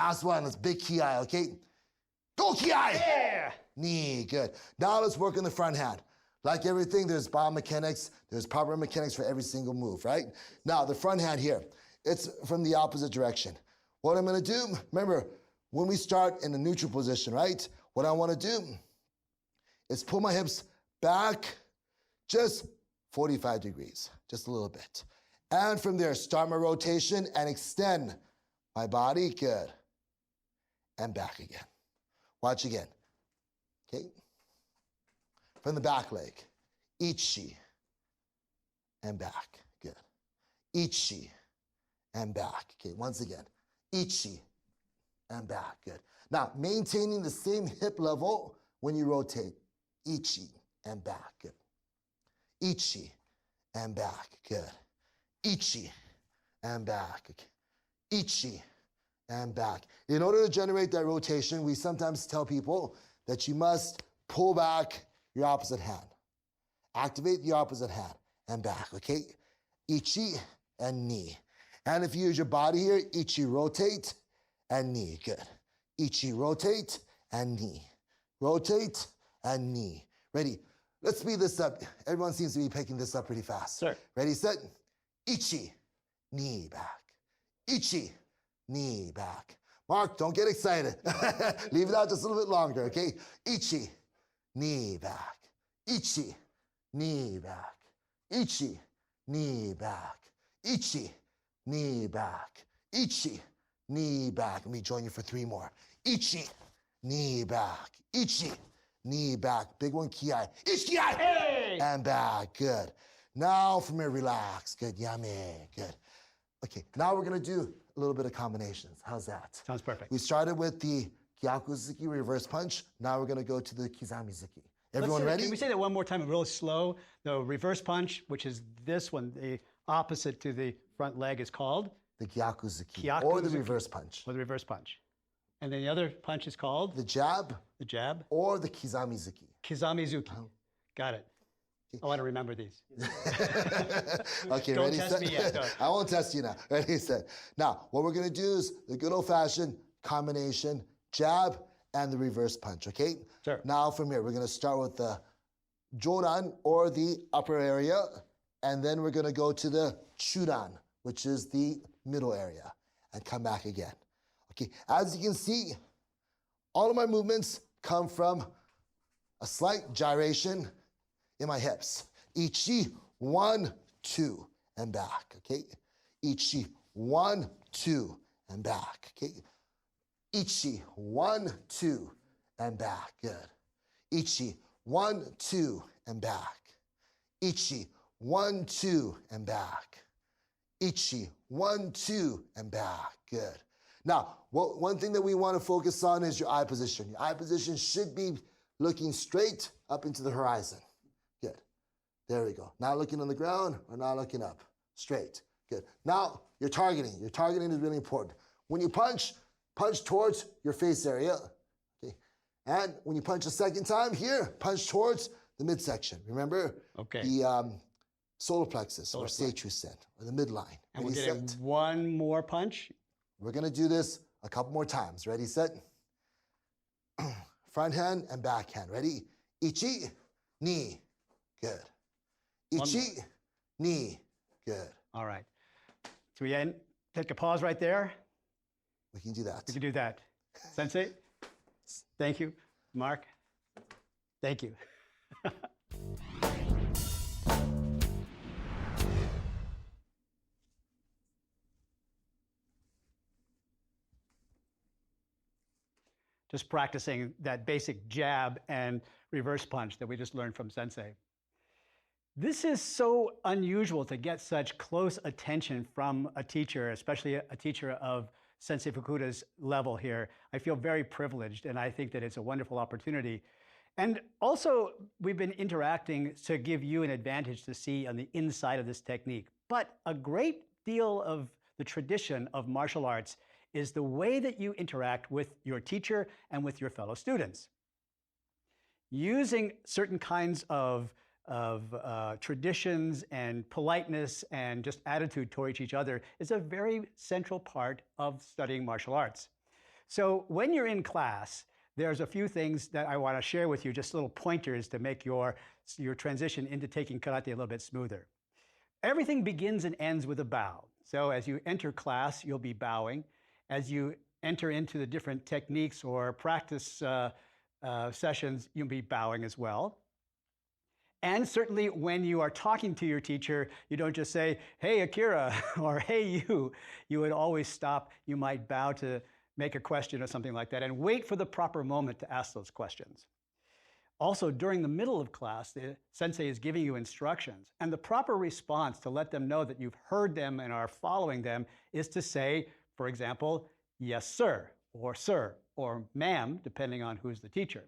Last one, let's big ki, okay? Go ki! Yeah! Knee, good. Now let's work on the front hand. Like everything, there's biomechanics, there's proper mechanics for every single move, right? Now, the front hand here, it's from the opposite direction. What I'm gonna do, remember, when we start in a neutral position, right? What I wanna do is pull my hips back just 45 degrees, just a little bit. And from there, start my rotation and extend my body, good. And back again. Watch again, okay? From the back leg, ichi, and back, good. Ichi, and back, okay, once again. Ichi, and back, good. Now, maintaining the same hip level when you rotate. Ichi, and back, good. Ichi, and back, good. Ichi, and back, okay. Ichi, and back. In order to generate that rotation, we sometimes tell people that you must pull back your opposite hand. Activate the opposite hand and back, okay? Ichi and knee. And if you use your body here, ichi rotate and knee, good. Ichi rotate and knee. Rotate and knee. Ready? Let's speed this up. Everyone seems to be picking this up pretty fast. Sir. Ready, set? Ichi, knee back. Ichi, knee back. Mark, don't get excited. Leave it out just a little bit longer, okay? Ichi, knee back. Ichi, knee back. Ichi, knee back. Ichi, knee back. Ichi, knee back. Let me join you for 3 more. Ichi, knee back. Ichi, knee back. Big one, ki. Ichi, Hey! and back. Good. Now from here, relax. Good. Yummy. Good. Okay, now we're gonna do a little bit of combinations. How's that? Sounds perfect. We started with the Gyakuzuki reverse punch. Now we're gonna go to the Kizamizuki. Everyone ready? Can we say that one more time, really slow? The reverse punch, which is this one, the opposite to the front leg, is called? The Gyakuzuki, Gyakuzuki. or the reverse punch. Or the reverse punch. And then the other punch is called? The jab. The jab. Or the Kizamizuki. Kizamizuki. Got it. I want to remember these. Okay, Don't ready, test set? me yet, don't. I won't test you now. Ready, set. Now, what we're gonna do is the good old-fashioned combination, jab and the reverse punch, okay? Sure. Now from here, we're gonna start with the joran, or the upper area, and then we're gonna go to the churan, which is the middle area, and come back again. Okay, as you can see, all of my movements come from a slight gyration in my hips. Ichi, 1, 2, and back, okay? Ichi, 1, 2, and back, okay? Ichi, 1, 2, and back, good. Ichi, 1, 2, and back. Ichi, 1, 2, and back. Ichi, 1, 2, and back, good. Now, one thing that we want to focus on is your eye position. Your eye position should be looking straight up into the horizon. Good. There we go. Not looking on the ground or not looking up. Straight. Good. Now, your targeting. Your targeting is really important. When you punch, punch towards your face area. Okay. And when you punch a second time, here, punch towards the midsection. Remember? Okay. The solar plexus or seichusen, or the midline. And we're Ready, getting set? one more punch. We're gonna do this a couple more times. Ready, set? Front hand and back hand. Ready? Ichi, knee. Good. Ichi, knee. Good. All right. So we take a pause right there. We can do that. We can do that. Sensei, thank you. Mark, thank you. Just practicing that basic jab and reverse punch that we just learned from Sensei. This is so unusual to get such close attention from a teacher, especially a teacher of Sensei Fukuda's level here. I feel very privileged, and I think that it's a wonderful opportunity. And also, we've been interacting to give you an advantage to see on the inside of this technique. But a great deal of the tradition of martial arts is the way that you interact with your teacher and with your fellow students. Using certain kinds of traditions and politeness and just attitude towards each other is a very central part of studying martial arts. So when you're in class, there's a few things that I want to share with you, just little pointers to make your transition into taking karate a little bit smoother. Everything begins and ends with a bow. So as you enter class, you'll be bowing. As you enter into the different techniques or practice sessions, you'll be bowing as well. And certainly when you are talking to your teacher, you don't just say, hey, Akira, or hey, you. You would always stop. You might bow to make a question or something like that and wait for the proper moment to ask those questions. Also, during the middle of class, the sensei is giving you instructions, and the proper response to let them know that you've heard them and are following them is to say, for example, yes, sir, or ma'am, depending on who's the teacher.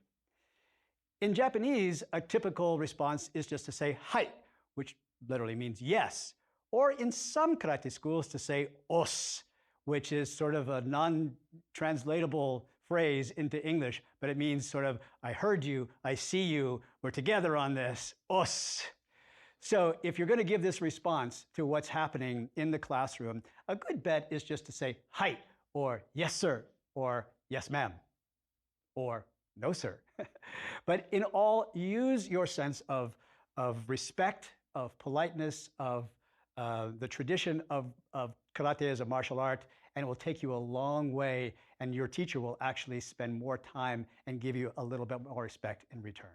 In Japanese, a typical response is just to say hai, which literally means yes, or in some karate schools to say os, which is sort of a non-translatable phrase into English, but it means sort of, I heard you, I see you, we're together on this, os. So if you're going to give this response to what's happening in the classroom, a good bet is just to say hai, or yes, sir, or yes, ma'am, or no, sir. But in all, use your sense of respect, of politeness, of the tradition of karate as a martial art, and it will take you a long way, and your teacher will actually spend more time and give you a little bit more respect in return.